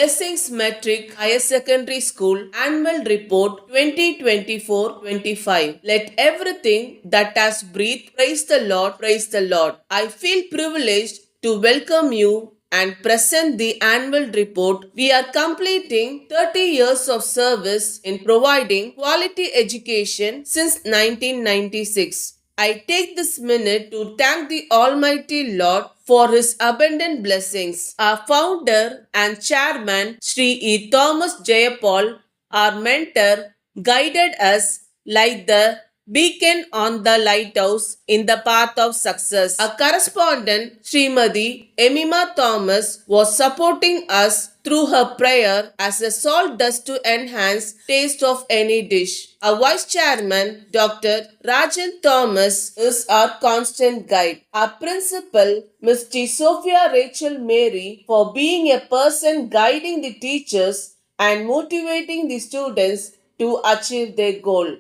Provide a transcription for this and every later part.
Blessings Metric Higher Secondary School Annual Report 2024-25. Let everything that has breathed praise the Lord, praise the Lord. I feel privileged to welcome you and present the annual report. We are completing 30 years of service in providing quality education since 1996. I take this minute to thank the Almighty Lord for His abundant blessings. Our founder and chairman, Sri E. Thomas Jayapal, our mentor, guided us like the beacon on the lighthouse in the path of success. A correspondent, Srimadi Emima Thomas, was supporting us through her prayer as a salt does to enhance taste of any dish. Our vice chairman, Dr. Rajan Thomas, is our constant guide. Our principal, Ms. T. Sophia Rachel Mary, for being a person guiding the teachers and motivating the students to achieve their goal.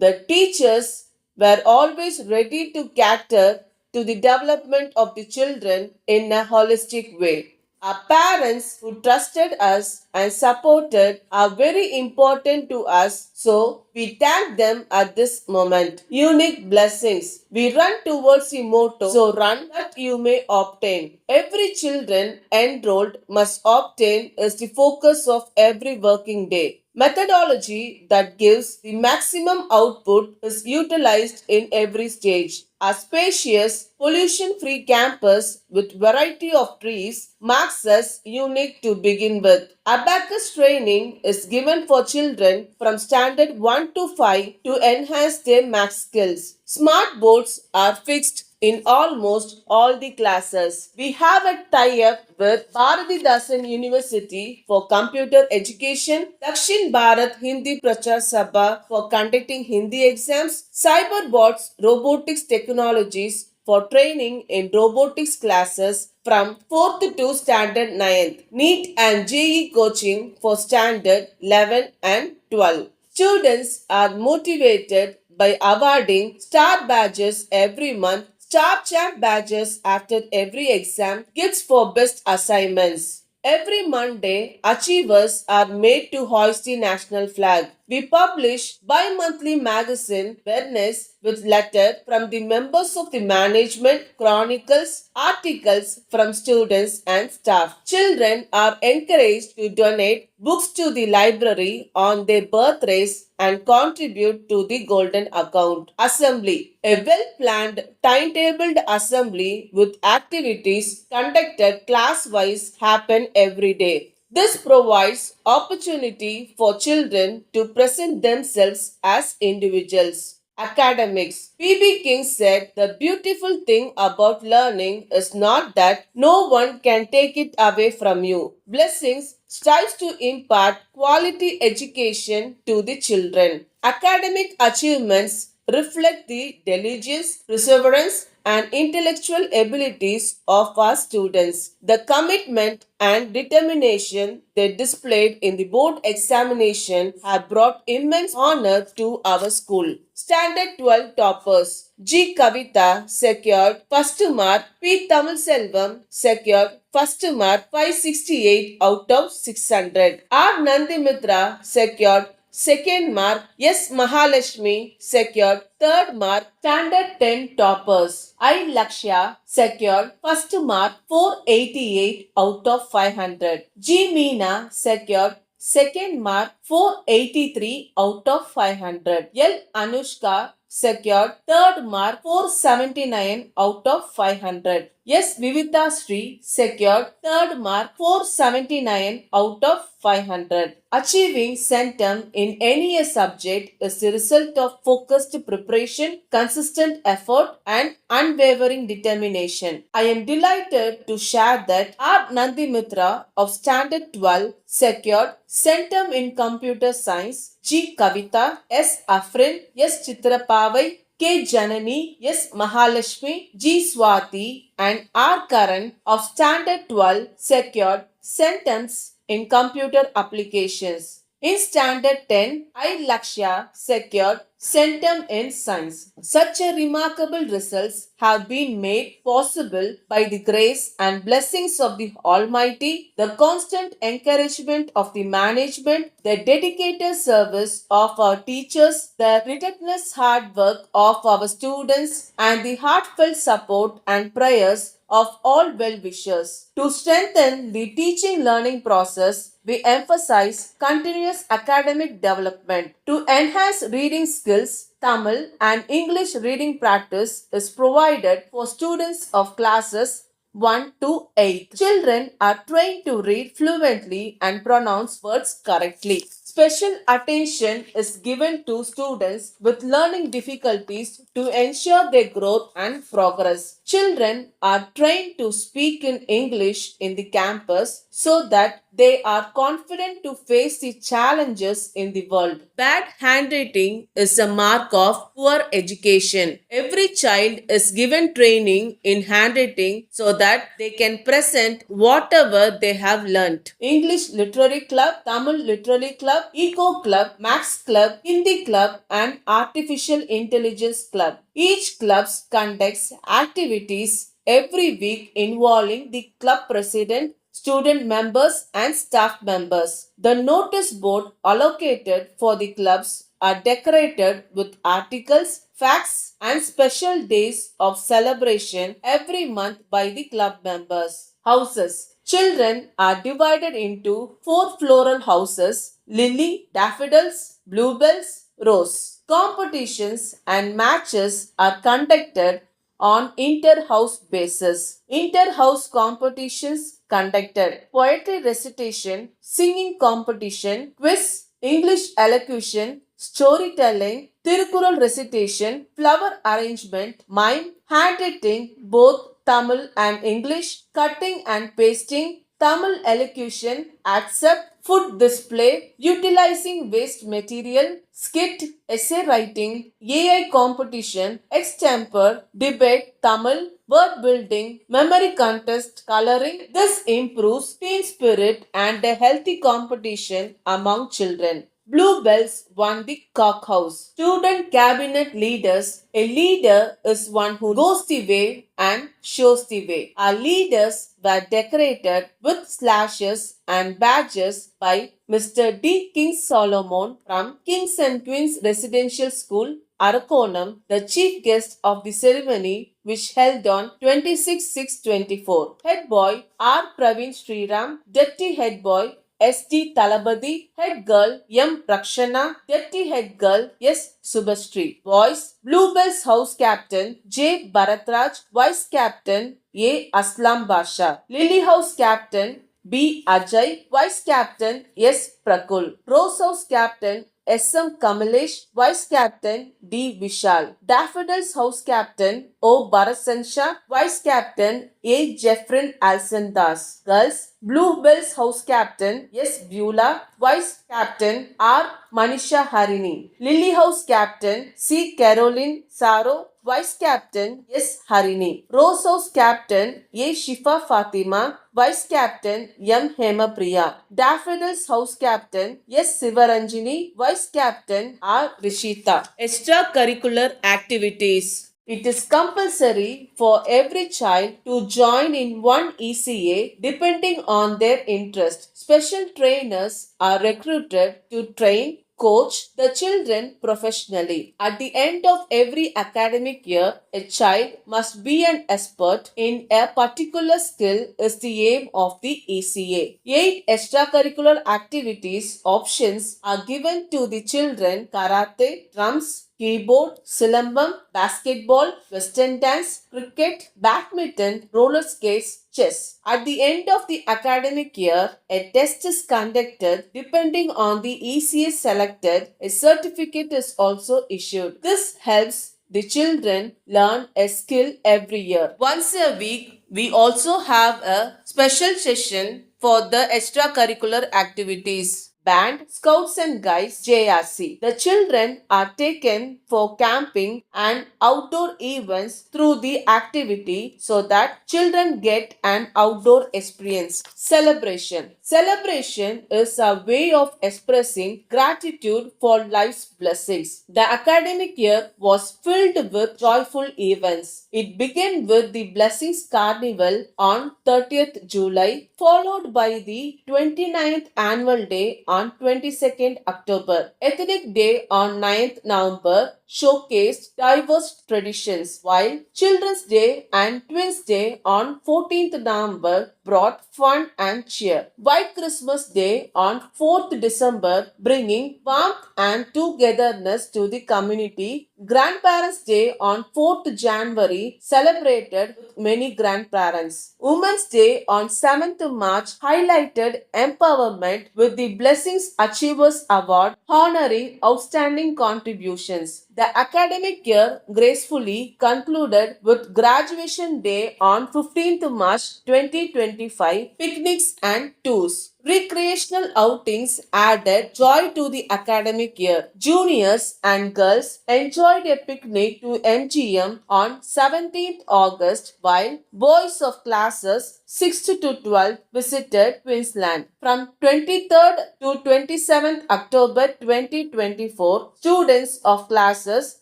The teachers were always ready to cater to the development of the children in a holistic way. Our parents who trusted us and supported are very important to us, so we thank them at this moment. Unique blessings. We run towards the motto, so run that you may obtain. Every children enrolled must obtain is the focus of every working day. Methodology that gives the maximum output is utilized in every stage. A spacious, pollution-free campus with variety of trees marks us unique to begin with. Abacus training is given for children from standard 1 to 5 to enhance their math skills. Smart boards are fixed in almost all the classes. We have a tie-up with Bharatidasan University for computer education, Dakshin Bharat Hindi Prachar Sabha for conducting Hindi exams, Cyberbots Robotics Technologies for training in robotics classes from 4th to standard 9th, NEET and JEE coaching for standard 11 and 12. Students are motivated by awarding star badges every month, star champ badges after every exam, gifts for best assignments. Every Monday, achievers are made to hoist the national flag. We publish bi-monthly magazine Fairness with letter from the members of the management, chronicles, articles from students and staff. Children are encouraged to donate books to the library on their birthdays and contribute to the golden account. Assembly. A well-planned, timetabled assembly with activities conducted class-wise happen every day. This provides opportunity for children to present themselves as individuals. Academics. P.B. King said the beautiful thing about learning is not that no one can take it away from you. Blessings strives to impart quality education to the children. Academic achievements reflect the diligence, perseverance, and intellectual abilities of our students. The commitment and determination they displayed in the board examination have brought immense honor to our school. Standard 12 toppers. G. Kavita secured first mark. P. Tamil Selvam secured first mark 568 out of 600. R. Nandimitra secured second mark. S. Mahalashmi secured third mark. Standard 10 toppers. I. Lakshya secured first mark 488 out of 500. G. Meena secured second mark 483 out of 500. L. Anushka secured third mark 479 out of 500. S. Vivita Sri secured third mark 479 out of 500. Achieving centum in any subject is the result of focused preparation, consistent effort, and unwavering determination. I am delighted to share that R. Nandimitra of Standard 12 secured centum in computer science. G. Kavita, S. Afrin, S. Chitrapavai, K. Janani, S. Mahalashmi, G. Swati, and R. Karan of Standard 12 secured centums in computer applications. In Standard 10, I. Lakshya secured centum in science. Such a remarkable results have been made possible by the grace and blessings of the Almighty, the constant encouragement of the management, the dedicated service of our teachers, the relentless hard work of our students, and the heartfelt support and prayers of all well wishers. To strengthen the teaching learning process, we emphasize continuous academic development. To enhance reading skills, Tamil and English reading practice is provided for students of classes 1 to 8. Children are trained to read fluently and pronounce words correctly. Special attention is given to students with learning difficulties to ensure their growth and progress. Children are trained to speak in English in the campus so that they are confident to face the challenges in the world. Bad handwriting is a mark of poor education. Every child is given training in handwriting so that they can present whatever they have learnt. English Literary Club, Tamil Literary Club, Eco Club, Max Club, Hindi Club and Artificial Intelligence Club. Each club conducts activities every week involving the club president, student members and staff members. The notice board allocated for the clubs are decorated with articles, facts and special days of celebration every month by the club members. Houses. Children are divided into 4 floral houses: lily, daffodils, bluebells, rose. Competitions and matches are conducted on inter-house basis. Inter-house competitions conducted: poetry recitation, singing competition, quiz, English elocution, storytelling, Tirukural recitation, flower arrangement, mime, handwriting, both Tamil and English, cutting and pasting, Tamil elocution, accept, food display, utilizing waste material, skit, essay writing, AI competition, extemporary, debate, Tamil, word building, memory contest, coloring. This improves team spirit and a healthy competition among children. Bluebells won the cockhouse. Student cabinet leaders. A leader is one who goes the way and shows the way. Our leaders were decorated with slashes and badges by Mr. D. King Solomon from Kings and Queens Residential School, Arakonam, the chief guest of the ceremony, which held on 26/6/24. Head boy R. Praveen Sriram, Deputy Head Boy S.D. Talabadi, Head Girl M. Rakshana, Deputy Head Girl S. Subhastri. Boys, Bluebells House Captain J. Bharatraj, Vice Captain A. Aslam Basha. Lily House Captain B. Ajay, Vice Captain S. Prakul. Rose House Captain S.M. Kamalesh, Vice Captain D. Vishal. Daffodils House Captain O. Bharasansha, Vice Captain A. Jeffrin Alsandas. Girls, Bluebells House Captain S. Beulah, Vice Captain R. Manisha Harini. Lily House Captain C. Caroline Saro, Vice Captain S. Harini. Rose House Captain A. Shifa Fatima, Vice Captain M. Hemapriya. Daffodils House Captain S. Sivaranjini, Vice Captain R. Rishita. Extracurricular activities. It is compulsory for every child to join in one ECA depending on their interest. Special trainers are recruited to train, coach the children professionally. At the end of every academic year, a child must be an expert in a particular skill is the aim of the ECA. 8 extracurricular activities options are given to the children: karate, drums, keyboard, silambam, basketball, western dance, cricket, badminton, roller skates, chess. At the end of the academic year, a test is conducted. Depending on the ECA selected, a certificate is also issued. This helps the children learn a skill every year. Once a week, we also have a special session for the extracurricular activities. band, Scouts and Guides, JRC. The children are taken for camping and outdoor events through the activity so that children get an outdoor experience. Celebration. Celebration is a way of expressing gratitude for life's blessings. The academic year was filled with joyful events. It began with the Blessings Carnival on 30th July, followed by the 29th Annual Day on 22nd October. Ethnic Day on 9th November showcased diverse traditions, while Children's Day and Twins Day on 14th November brought fun and cheer. White Christmas Day on 4th December bringing warmth and togetherness to the community. Grandparents' Day on 4th January celebrated with many grandparents. Women's Day on 7th March highlighted empowerment with the Blessings Achievers Award honoring outstanding contributions. The academic year gracefully concluded with Graduation Day on 15th March 2025, picnics and tours. Recreational outings added joy to the academic year. Juniors and girls enjoyed a picnic to MGM on 17th August, while boys of classes 6th to 12th visited Queensland. From 23rd to 27th October 2024, students of classes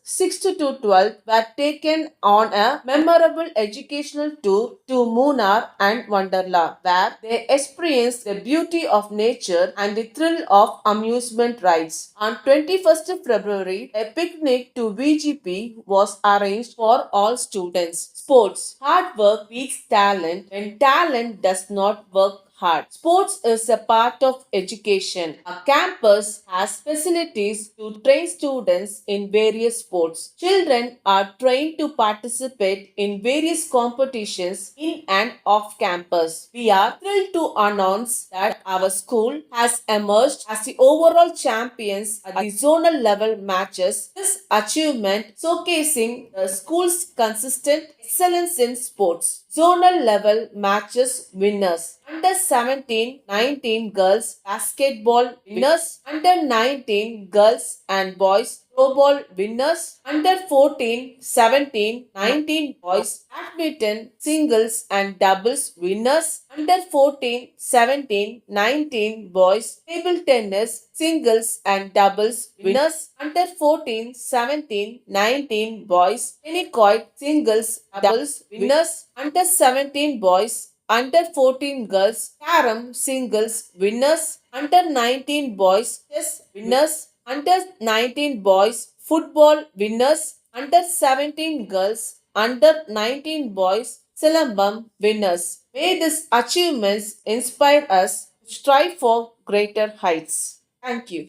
6th to 12th were taken on a memorable educational tour to Munnar and Wonderla, where they experienced the beauty of nature and the thrill of amusement rides. On 21st February, a picnic to VGP was arranged for all students. Sports. Hard work beats talent when talent does not work hard. Sports is a part of education. A campus has facilities to train students in various sports. Children are trained to participate in various competitions in and off campus. We are thrilled to announce that our school has emerged as the overall champions at the zonal level matches. This achievement showcasing the school's consistent excellence in sports. Zonal level matches winners. Under 17-19 girls basketball winners. Under 19 girls and boys throwball winners. Under 14-17-19 boys badminton singles and doubles winners. Under 14-17-19 boys table tennis singles and doubles winners. Under 14-17-19 boys tennis singles doubles winners. Under 17 boys under 14 girls carom singles winners. Under 19 boys chess winners. Under 19 boys football winners. Under 17 girls under 19 boys Silambam winners. May these achievements inspire us to strive for greater heights. Thank you.